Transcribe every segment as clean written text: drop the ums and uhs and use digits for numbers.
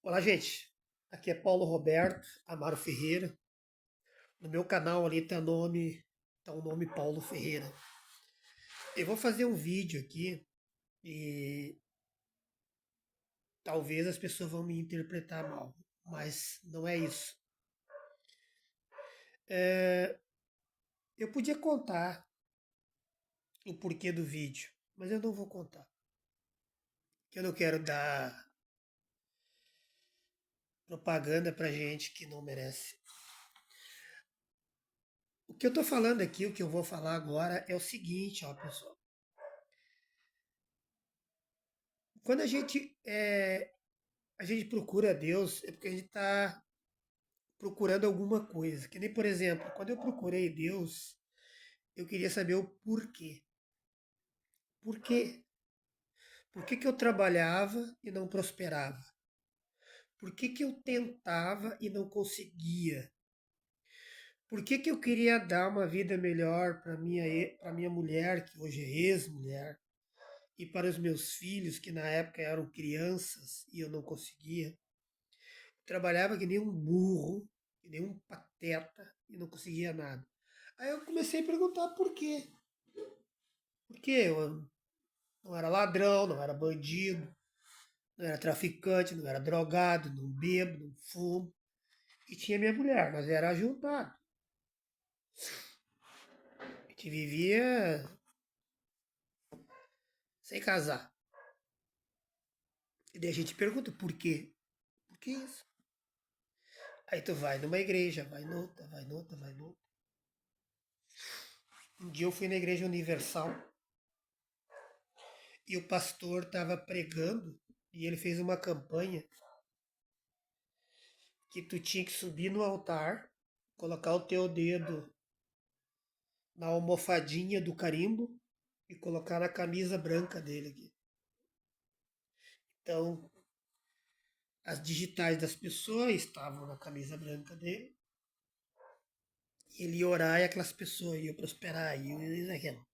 Olá, gente. Aqui é Paulo Roberto Amaro Ferreira. No meu canal ali tá o nome Paulo Ferreira. Eu vou fazer um vídeo aqui e talvez as pessoas vão me interpretar mal, mas não é isso. Eu podia contar o porquê do vídeo, mas eu não vou contar. Que eu não quero dar propaganda pra gente que não merece. O que eu tô falando aqui, o que eu vou falar agora é o seguinte, ó, pessoal. Quando a gente procura Deus, é porque a gente está procurando alguma coisa. Que nem, por exemplo, quando eu procurei Deus, eu queria saber o porquê. Por quê? Por que que eu trabalhava e não prosperava? Por que que eu tentava e não conseguia? Por que que eu queria dar uma vida melhor para minha mulher, que hoje é ex-mulher, e para os meus filhos, que na época eram crianças e eu não conseguia? Trabalhava que nem um burro, que nem um pateta e não conseguia nada. Aí eu comecei a perguntar por quê. Por quê? Eu não era ladrão, não era bandido, não era traficante, não era drogado, não bebo, não fumo. E tinha minha mulher, nós era juntado. A gente vivia sem casar. E daí a gente pergunta por quê? Por que isso? Aí tu vai numa igreja, vai noutra, vai noutra, vai noutra. Um dia eu fui na Igreja Universal e o pastor estava pregando e ele fez uma campanha que tu tinha que subir no altar, colocar o teu dedo na almofadinha do carimbo e colocar na camisa branca dele aqui. Então, as digitais das pessoas estavam na camisa branca dele. E ele ia orar e aquelas pessoas iam prosperar. E aquilo.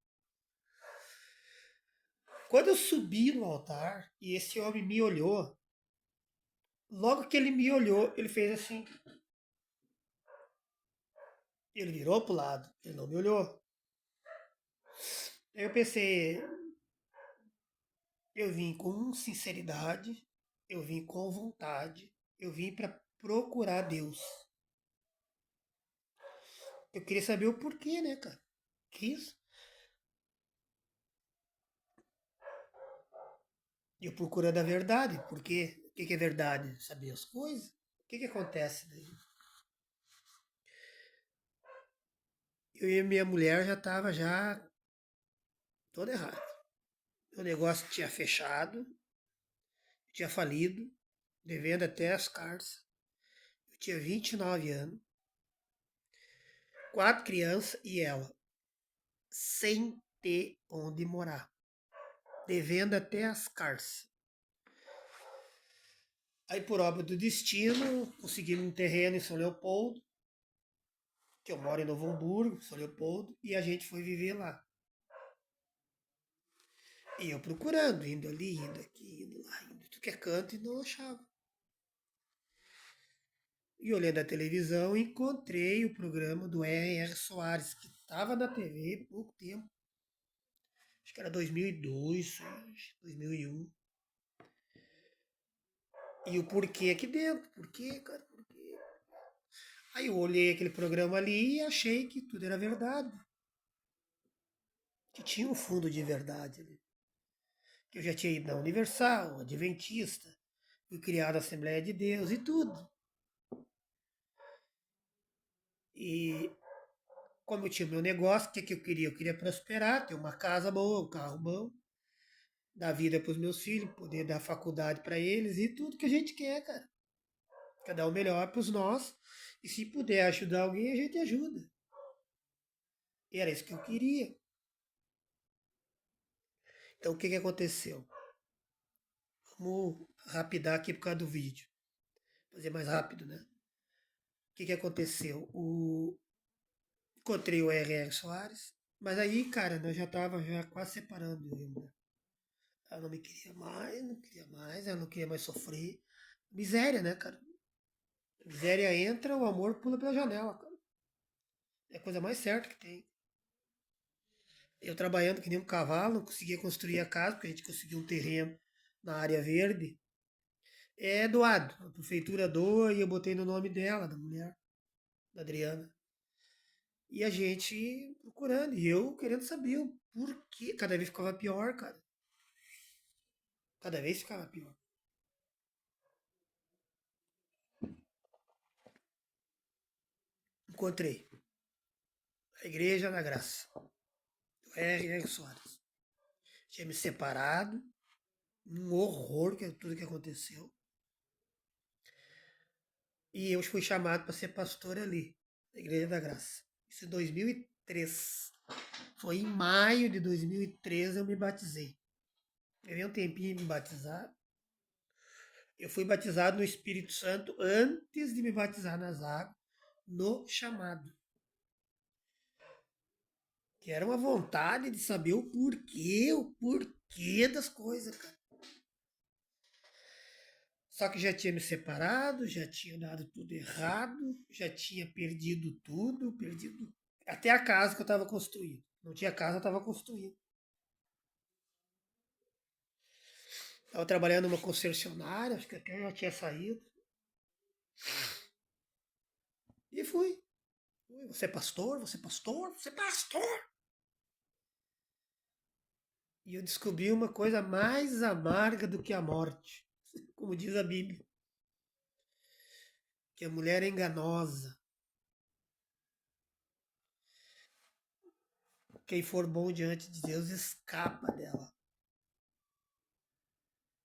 Quando eu subi no altar e esse homem me olhou, logo que ele me olhou, ele fez assim. Ele virou pro lado, ele não me olhou. Aí eu pensei, eu vim com sinceridade, eu vim com vontade, eu vim para procurar Deus. Eu queria saber o porquê, né, cara? Que isso? Eu procurando a verdade, porque o que é verdade? Saber as coisas. O que acontece daí? Eu e minha mulher já estava já todo errado. O negócio tinha fechado, tinha falido, devendo até as cartas. Eu tinha 29 anos, quatro crianças e ela, sem ter onde morar, devendo até as cartas. Aí, por obra do destino, conseguimos um terreno em São Leopoldo, que eu moro em Novo Hamburgo, São Leopoldo, e a gente foi viver lá. E eu procurando, indo ali, indo aqui, indo lá, indo tudo que é canto e não achava. E olhando a televisão, encontrei o programa do R.R. Soares, que estava na TV há pouco tempo. Acho que era 2002, 2001. E o porquê aqui dentro. Por quê, cara? Por quê? Aí eu olhei aquele programa ali e achei que tudo era verdade. Que tinha um fundo de verdade ali. Que eu já tinha ido na Universal, Adventista, fui criado na Assembleia de Deus e tudo. E como eu tinha meu negócio, o que eu queria? Eu queria prosperar, ter uma casa boa, um carro bom, dar vida para os meus filhos, poder dar faculdade para eles e tudo que a gente quer, cara. Quer dar o melhor para os nossos. E se puder ajudar alguém, a gente ajuda. E era isso que eu queria. Então o que aconteceu? Vamos rapidar aqui por causa do vídeo. Fazer mais rápido, né? O que aconteceu? Encontrei o R.R. Soares, mas aí, cara, nós já tava já quase separando eu e a mulher. Ela não me queria mais, não queria mais, ela não queria mais sofrer, Miséria, né, cara? A miséria entra, o amor pula pela janela, cara. É a coisa mais certa que tem. Eu trabalhando que nem um cavalo, não conseguia construir a casa, porque a gente conseguiu um terreno na área verde. É doado. A prefeitura doa e eu botei no nome dela, da mulher, da Adriana. E a gente procurando, e eu querendo saber o porquê. Cada vez ficava pior, cara. Cada vez ficava pior. Encontrei a Igreja da Graça, do R. Soares. Tinha me separado, um horror que é tudo que aconteceu. E eu fui chamado para ser pastor ali, na Igreja da Graça. Isso em 2003. Foi em maio de 2013 eu me batizei. Levei um tempinho de me batizar. Eu fui batizado no Espírito Santo antes de me batizar nas águas, no chamado. Que era uma vontade de saber o porquê das coisas, cara. Só que já tinha me separado, já tinha dado tudo errado, já tinha perdido tudo, perdido até a casa que eu estava construindo. Não tinha casa, eu estava construindo. Estava trabalhando numa concessionária, acho que até já tinha saído. E fui. Você é pastor? Você é pastor? Você é pastor? E eu descobri uma coisa mais amarga do que a morte, como diz a Bíblia, que a mulher é enganosa. Quem for bom diante de Deus escapa dela.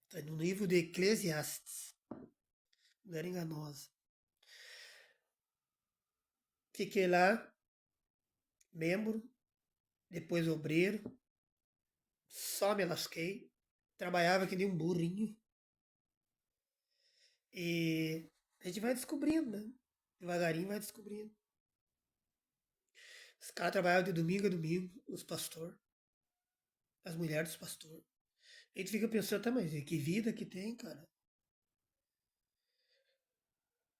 Está no livro de Eclesiastes. Mulher enganosa. Fiquei lá, membro, depois obreiro, só me lasquei. Trabalhava que nem um burrinho. E a gente vai descobrindo, né? Devagarinho vai descobrindo. Os caras trabalhavam de domingo a domingo, os pastores, as mulheres dos pastores. A gente fica pensando, tá, mas que vida que tem, cara?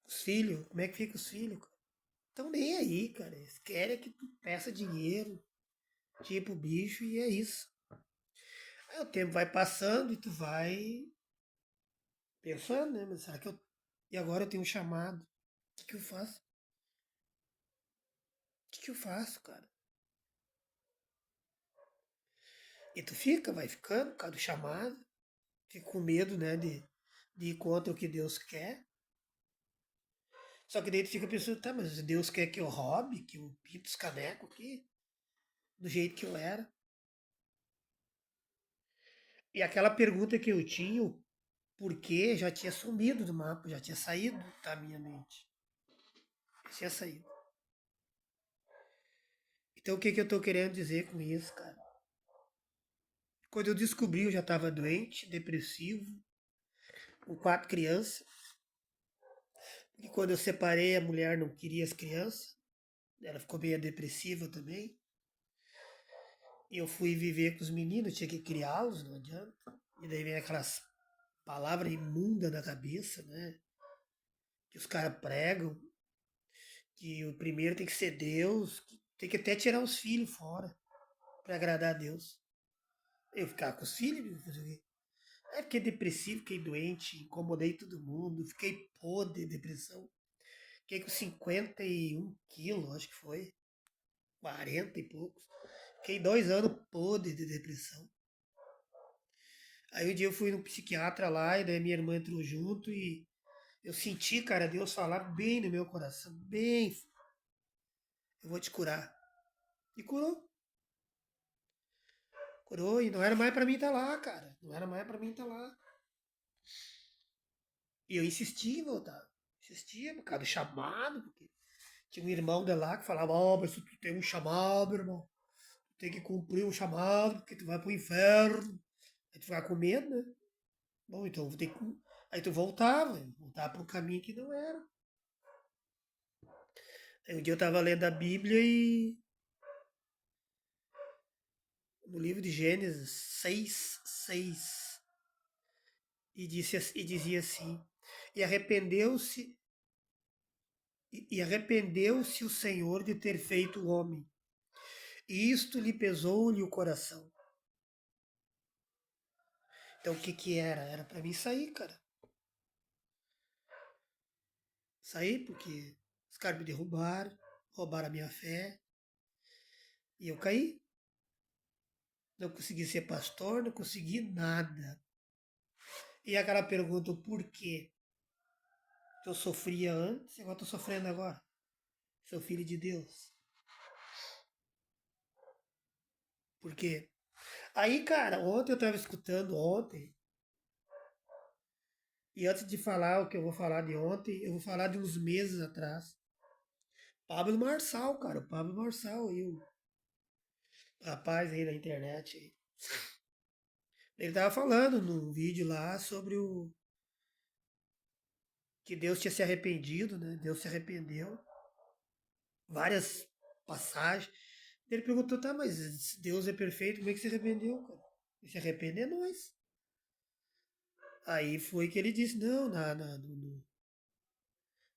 Os filhos, como é que fica os filhos, cara? Estão nem aí, cara. Eles querem que tu peça dinheiro, tipo bicho, e é isso. Aí o tempo vai passando e tu vai pensando, né? Mas será que eu. E agora eu tenho um chamado. O que eu faço? O que eu faço, cara? E tu fica, vai ficando, por causa do chamado. Fica com medo, né? De ir contra o que Deus quer. Só que daí tu fica pensando, tá, mas Deus quer que eu roube, que eu pinto os canecos aqui, do jeito que eu era. E aquela pergunta que eu tinha, o porquê, já tinha sumido do mapa, já tinha saído da minha mente. Já tinha saído. Então o que, que eu tô querendo dizer com isso, cara? Quando eu descobri, eu já estava doente, depressivo, com 4 crianças. E quando eu separei, a mulher não queria as crianças. Ela ficou meio depressiva também. E eu fui viver com os meninos, tinha que criá-los, não adianta. E daí vem aquelas palavras imundas na cabeça, né? Que os caras pregam, que o primeiro tem que ser Deus, que tem que até tirar os filhos fora para agradar a Deus. Eu ficava com os filhos, fazer o quê? Aí fiquei depressivo, fiquei doente, incomodei todo mundo, fiquei podre de depressão. Fiquei com 51 quilos, acho que foi. 40 e poucos. Fiquei 2 anos podre de depressão. Aí um dia eu fui no psiquiatra lá, e daí minha irmã entrou junto e eu senti, cara, Deus falar bem no meu coração, bem, eu vou te curar. E curou. Curou e não era mais pra mim estar lá, cara. Não era mais pra mim estar lá. E eu insisti em voltar. Insistia por causa do chamado, porque tinha um irmão de lá que falava, ó, mas tu tem um chamado, irmão. Tu tem que cumprir um chamado, porque tu vai pro inferno. Aí tu ficava com medo, né? Bom, então vou ter que. Aí tu voltava para um caminho que não era. Aí um dia eu tava lendo a Bíblia e no livro de Gênesis 6:6 e dizia assim: E arrependeu-se e arrependeu-se o Senhor de ter feito o homem. E isto lhe pesou-lhe o coração. Então o que que era? Era para mim sair, cara. Sair porque os caras me derrubaram, roubaram a minha fé e eu caí. Não consegui ser pastor, não consegui nada. E aquela pergunta, por quê? Eu sofria antes, agora estou sofrendo agora. Sou filho de Deus. Por quê? Aí, cara, ontem eu estava escutando ontem, e antes de falar o que eu vou falar de ontem, eu vou falar de uns meses atrás. Pablo Marçal, cara, o Pablo Marçal e o rapaz aí da internet. Ele tava falando num vídeo lá sobre o que Deus tinha se arrependido, né? Deus se arrependeu. Várias passagens. Ele perguntou, tá, mas se Deus é perfeito, como é que se arrependeu, cara? E se arrepender é nós. Aí foi que ele disse, não,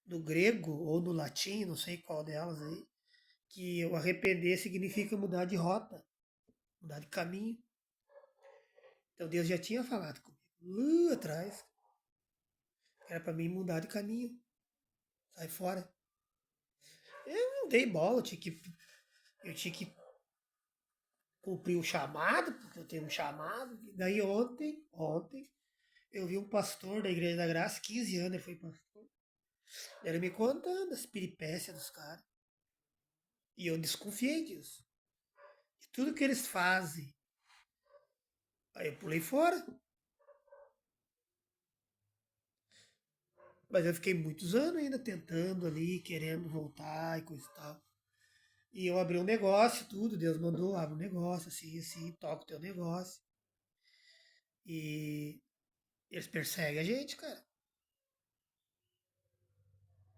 no grego ou no latim, não sei qual delas aí, que o arrepender significa mudar de rota, mudar de caminho. Então Deus já tinha falado comigo lá atrás. Era para mim mudar de caminho. Sai fora. Eu não dei bola, eu tinha que cumprir um chamado, porque eu tenho um chamado. Daí ontem, eu vi um pastor da Igreja da Graça, 15 anos ele foi pastor. Ele me contando as peripécias dos caras. E eu desconfiei disso. E tudo que eles fazem. Aí eu pulei fora. Mas eu fiquei muitos anos ainda tentando ali, querendo voltar e coisa e tal. E eu abri um negócio, tudo, Deus mandou, abre um negócio, assim, assim, toca o teu negócio. E eles perseguem a gente, cara.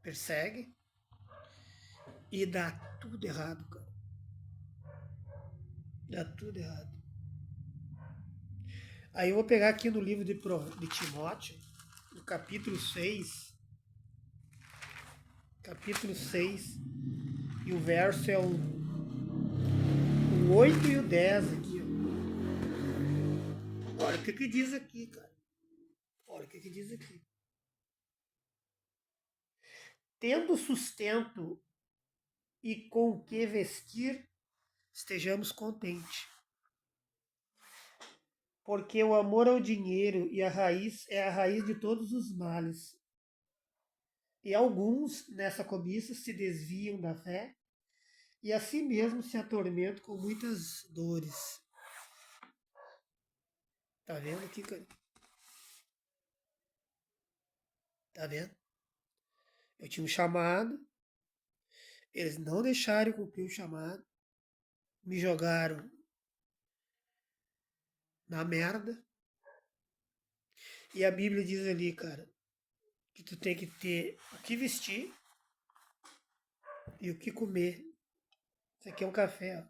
Perseguem. E dá tudo errado, cara. Dá tudo errado. Aí eu vou pegar aqui no livro de Timóteo, no capítulo 6, e o verso é o 8 e o 10 aqui, ó. Olha o que diz aqui, cara. Olha o que diz aqui. Tendo sustento e com o que vestir, estejamos contentes. Porque o amor ao dinheiro e a raiz é a raiz de todos os males. E alguns, nessa cobiça, se desviam da fé e a si mesmos se atormentam com muitas dores. Tá vendo aqui, cara? Tá vendo? Eu tinha um chamado, eles não deixaram eu cumprir o chamado, me jogaram na merda. E a Bíblia diz ali, cara, que tu tem que ter o que vestir e o que comer. Isso aqui é um café, ó.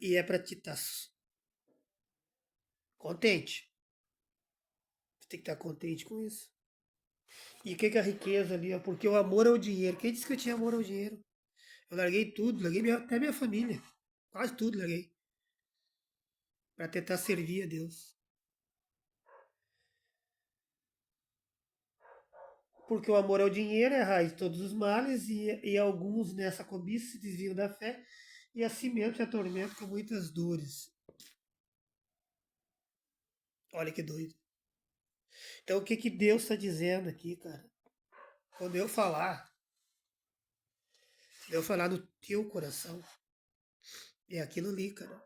E é pra te estar contente. Você tem que estar contente com isso. E o que é a riqueza ali? Ó? Porque o amor ao dinheiro. Quem disse que eu tinha amor ao dinheiro? Eu larguei tudo, até minha família. Quase tudo larguei. Para tentar servir a Deus. Porque o amor ao dinheiro é a raiz de todos os males e alguns nessa cobiça se desviam da fé e assim mesmo se atormentam com muitas dores. Olha que doido. Então o que que Deus está dizendo aqui, cara? Quando eu falar no teu coração, é aquilo ali, cara.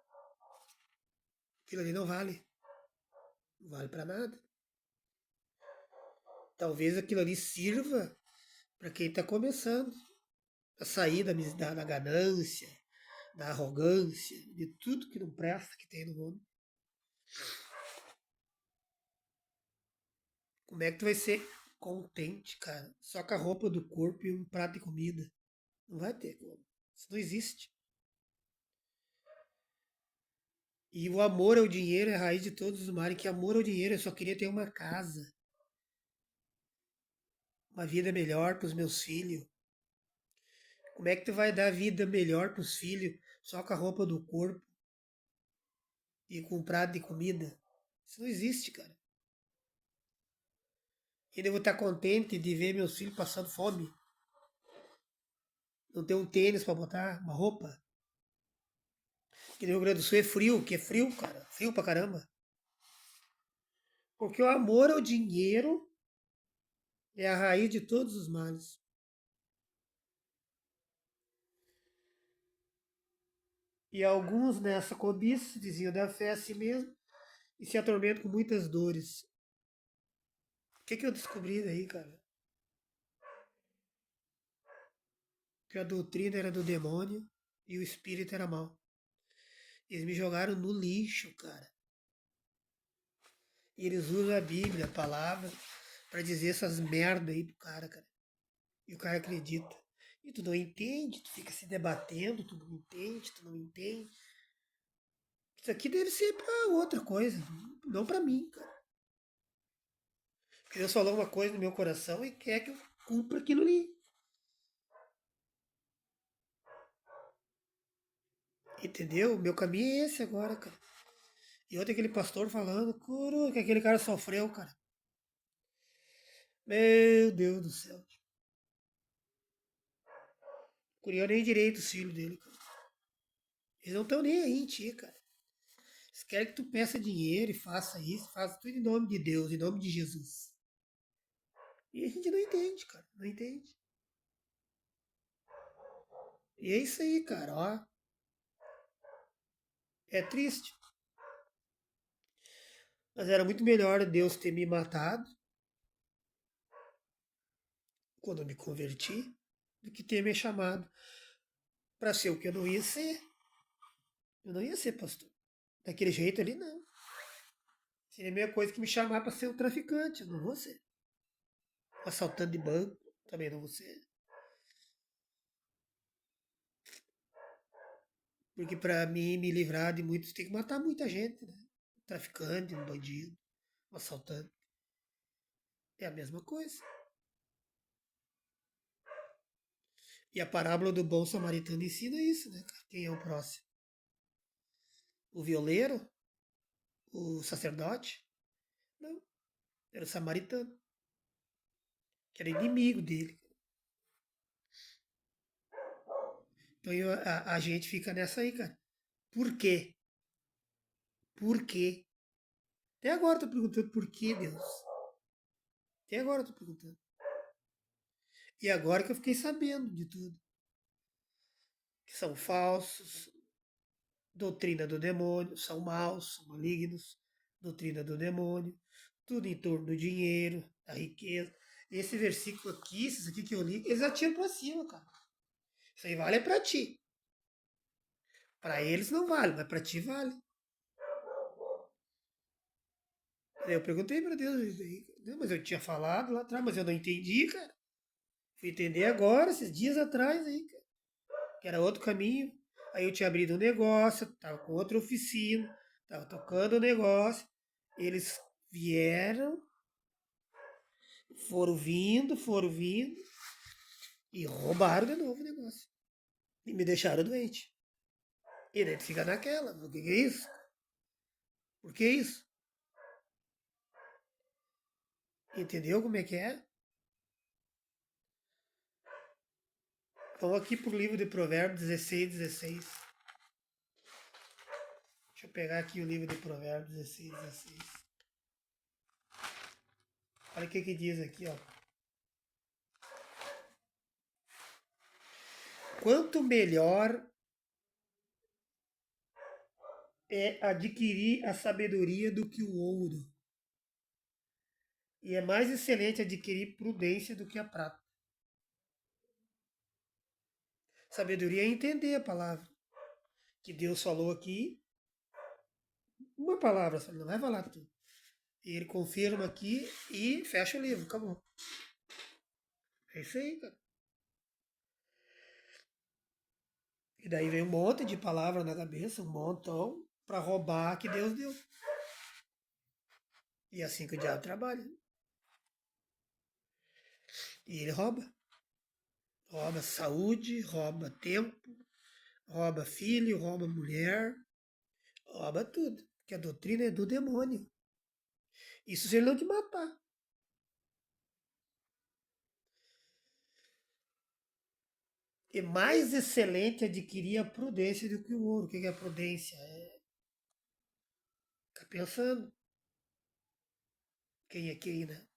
Aquilo ali não vale. Não vale para nada. Talvez aquilo ali sirva para quem está começando a sair da ganância, da arrogância, de tudo que não presta que tem no mundo. Como é que tu vai ser contente, cara, só com a roupa do corpo e um prato de comida? Não vai ter como. Isso não existe. E o amor ao dinheiro é a raiz de todos os males. Que amor ao dinheiro, eu só queria ter uma casa, uma vida melhor para os meus filhos. Como é que tu vai dar vida melhor para os filhos só com a roupa do corpo e com um prato de comida? Isso não existe, cara. E eu vou estar contente de ver meus filhos passando fome, não ter um tênis para botar, uma roupa. Que no Rio Grande do Sul é frio, que é frio, cara. Frio pra caramba. Porque o amor ao dinheiro é a raiz de todos os males. E alguns nessa cobiça diziam da fé a si mesmo e se atormentam com muitas dores. O que eu descobri daí, cara? Que a doutrina era do demônio e o espírito era mau. Eles me jogaram no lixo, cara. E eles usam a Bíblia, a palavra, para dizer essas merda aí pro cara, cara. E o cara acredita. E tu não entende, tu fica se debatendo, tu não entende, tu não entende. Isso aqui deve ser pra outra coisa, não pra mim, cara. Porque Deus falou uma coisa no meu coração e quer que eu cumpra aquilo ali. Entendeu? O meu caminho é esse agora, cara. E ontem aquele pastor falando, curu, que aquele cara sofreu, cara. Meu Deus do céu. Curiou nem direito os filhos dele, cara. Eles não estão nem aí em ti, cara. Eles querem que tu peça dinheiro e faça isso, faça tudo em nome de Deus, em nome de Jesus. E a gente não entende, cara. Não entende. E é isso aí, cara, ó. É triste. Mas era muito melhor Deus ter me matado quando eu me converti do que ter me chamado para ser o que eu não ia ser. Eu não ia ser pastor. Daquele jeito ali, não. Seria a mesma coisa que me chamar para ser um traficante. Eu não vou ser. Um assaltante de banco, também não vou ser. Porque para mim me livrar de muitos, tem que matar muita gente, né? Um traficante, um bandido, um assaltante. É a mesma coisa. E a parábola do bom samaritano ensina isso, né, cara? Quem é o próximo? O violeiro? O sacerdote? Não, era o samaritano, que era inimigo dele. Então a gente fica nessa aí, cara. Por quê? Por quê? Até agora eu tô perguntando por que, Deus. Até agora eu tô perguntando. E agora que eu fiquei sabendo de tudo. Que são falsos, doutrina do demônio, são maus, são malignos, doutrina do demônio, tudo em torno do dinheiro, da riqueza. Esse versículo aqui, esses aqui que eu li, eles atiram pra cima, cara. Isso aí vale pra ti. Pra eles não vale, mas pra ti vale. Eu perguntei pra Deus, não, mas eu tinha falado lá atrás, mas eu não entendi, cara. Fui entender agora, esses dias atrás aí, cara, que era outro caminho. Aí eu tinha abrido um negócio, tava com outra oficina, tava tocando o negócio. Eles vieram, foram vindo e roubaram de novo o negócio. E me deixaram doente. E daí tu fica naquela, o que é isso? Por que isso? Entendeu como é que é? Vamos aqui pro livro de Provérbios 16, 16. Deixa eu pegar aqui o livro de Provérbios 16, 16. Olha o que diz aqui, ó. Quanto melhor é adquirir a sabedoria do que o ouro, e é mais excelente adquirir prudência do que a prata. Sabedoria é entender a palavra que Deus falou aqui, uma palavra só, ele não vai falar tudo. E ele confirma aqui e fecha o livro, acabou. É isso aí, cara. E daí vem um monte de palavra na cabeça, um montão. para roubar que Deus deu. E é assim que o diabo trabalha. E ele rouba. Rouba saúde, rouba tempo, rouba filho, rouba mulher, rouba tudo. Porque a doutrina é do demônio. Isso se ele não te matar. É mais excelente adquirir a prudência do que o ouro. O que é a prudência? É ficar pensando. Quem é quem, né?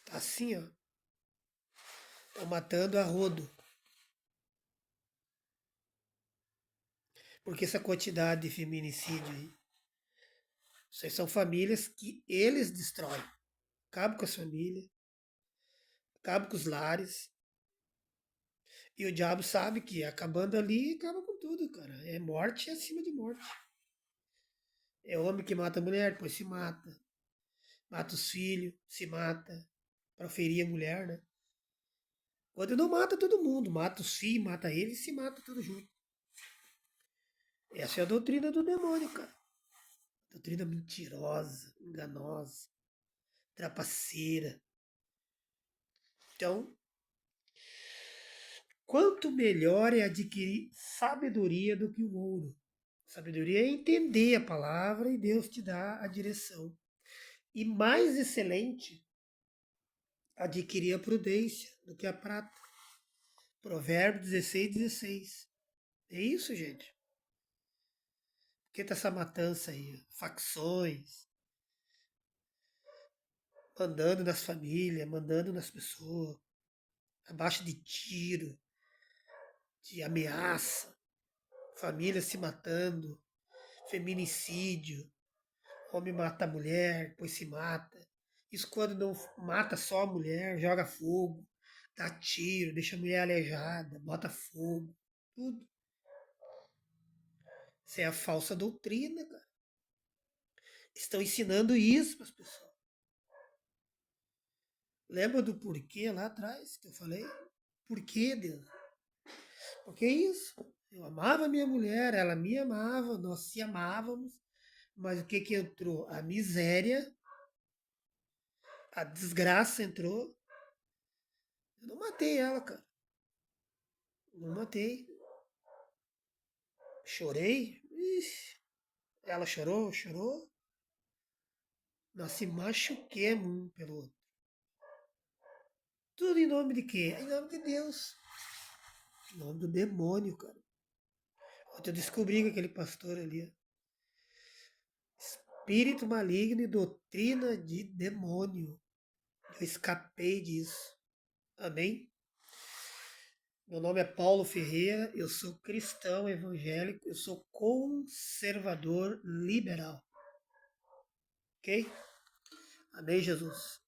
Tá assim, ó. Estão matando a rodo. Porque essa quantidade de feminicídio aí. Isso aí são famílias que eles destroem. Acabam com as famílias, acabam com os lares. E o diabo sabe que acabando ali, acaba com tudo, cara. É morte acima de morte. É homem que mata a mulher, depois se mata. Mata os filhos, se mata. Pra ferir a mulher, né? Quando não mata todo mundo, mata os filhos, mata ele e se mata tudo junto. Essa é a doutrina do demônio, cara. Doutrina mentirosa, enganosa, trapaceira. Então, quanto melhor é adquirir sabedoria do que o ouro. Sabedoria é entender a palavra e Deus te dá a direção. E mais excelente, adquirir a prudência do que a prata. Provérbios 16:16. É isso, gente. Por que tá essa matança aí? Facções, mandando nas famílias, mandando nas pessoas, abaixo de tiro, de ameaça, família se matando, feminicídio, homem mata a mulher, depois se mata. Isso quando não mata só a mulher, joga fogo, dá tiro, deixa a mulher aleijada, bota fogo, tudo. Isso é a falsa doutrina, cara. Estão ensinando isso para as pessoas. Lembra do porquê lá atrás que eu falei? Por que, Deus? Porque é isso. Eu amava minha mulher, ela me amava, nós se amávamos, mas o que que entrou? A miséria, a desgraça entrou. Eu não matei ela, cara. Não matei. Chorei. Ixi. Ela chorou, chorou. Nós se machuquemos um pelo outro. Tudo em nome de quê? Em nome de Deus. Em nome do demônio, cara. Ontem eu descobri que aquele pastor ali, ó, espírito maligno e doutrina de demônio. Eu escapei disso. Amém? Meu nome é Paulo Ferreira, eu sou cristão evangélico, eu sou conservador liberal. Ok? Amém, Jesus?